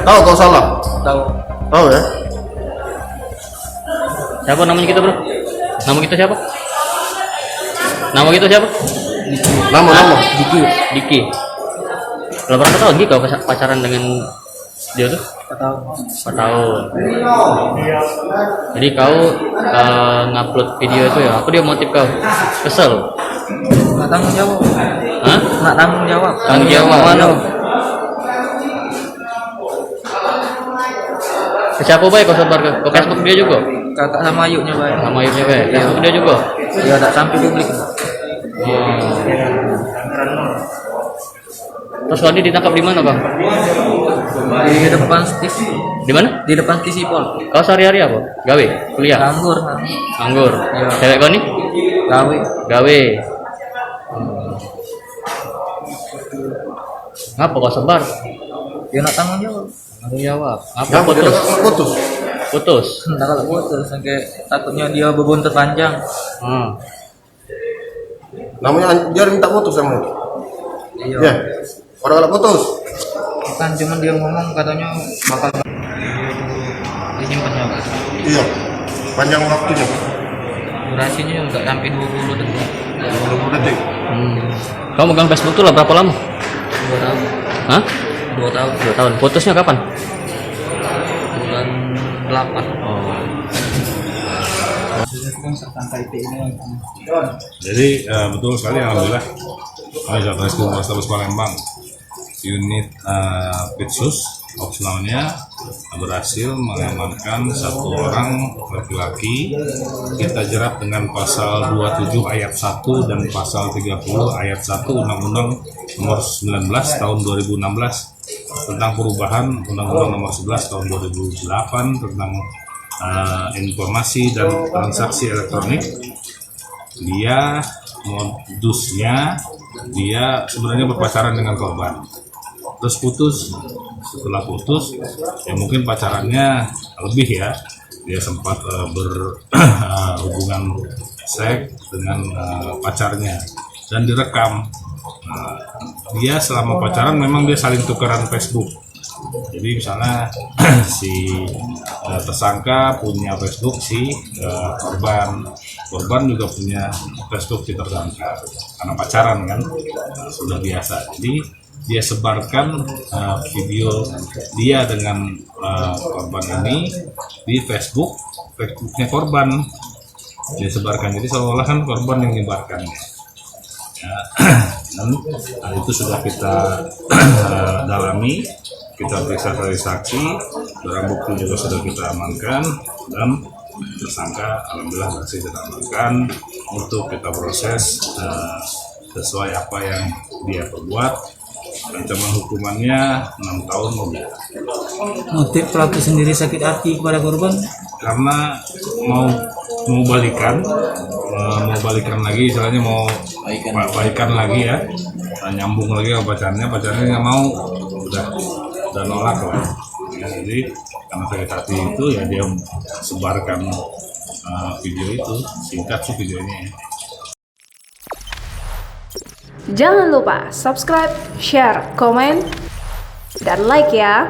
Tahu kau salah? Tahu. Tahu ya? Siapa namanya kita, bro? Nama kita siapa? Nama kita siapa? Nama. Diki. Udah berapa tahun Diki kau pacaran dengan dia tuh? 4 tahun. 4 tahun. Jadi kau ngupload video itu ya? Apa dia motif kau? Kesel? Nggak tanggung jawab. Hah? Nggak tanggung jawab. Tanggung jawab mana? Ke siapa baik kau sebar ke Facebook dia juga? Kakak sama ayuknya baik. Sama ayahnya baik. Facebook dia juga? Ya tak sampai publik. Terus kau ini ditangkap di mana, Bang? Di depan TV. Di mana? Di depan Sipol. Kau sehari-hari apa? Gawe? Kuliah? Nganggur. Anggur. Iya. Cewek kau nih? Gawe. Gawe. Ngapa kau sebar? Dia nggak tanggung jawab. Tanggung jawab. Apa Yang putus? putus. Putus. Entah kalau putus, sampai takutnya dia beban terpanjang. Namanya dia minta putus sama itu. Iya. Ya. Orang kalau putus. Kan cuman dia ngomong katanya bakal disimpannya, Pak. Iya. Panjang waktunya. Durasinya nggak sampai 20 detik. 20 detik. Kamu megang Facebook tuh lah berapa lama? 2 tahun. Hah? 2 tahun. 2 tahun. Putusnya kapan? Bulan 8. Oh. Jadi betul sekali, alhamdulillah Satreskrim Polrestabes Palembang unit Pitsus opsionalnya berhasil mengamankan 1 orang laki-laki. Kita jerat dengan pasal 27 ayat 1 dan pasal 30 ayat 1 Undang-Undang nomor 19 tahun 2016 tentang perubahan Undang-Undang nomor 11 tahun 2008 tentang informasi dan transaksi elektronik. Dia modusnya dia sebenarnya berpacaran dengan korban, terus putus. Setelah putus ya mungkin pacarannya lebih ya, dia sempat berhubungan seks dengan pacarnya dan direkam. Dia selama pacaran memang dia saling tukeran Facebook. Jadi misalnya si tersangka punya Facebook si korban juga punya Facebook si tersangka karena pacaran kan, sudah biasa. Jadi dia sebarkan video dia dengan korban ini di Facebooknya korban, dia sebarkan. Jadi seolah-olah kan korban yang menyebarkannya. Ya, dan itu sudah kita dalami, kita periksa dari saksi, barang bukti juga sudah kita amankan, dan tersangka alhamdulillah berhasil kita amankan untuk kita proses sesuai apa yang dia perbuat. Ancaman hukumannya 6 tahun lebih. Motif pelaku sendiri sakit hati kepada korban Karena mau balikan lagi, istilahnya mau balikan lagi ya, nyambung lagi ke pacarnya nggak mau, udah nolak lah. Ya, jadi karena sakit hati itu ya dia sebarkan video itu, singkat sih videonya. Jangan lupa subscribe, share, komen, dan like ya.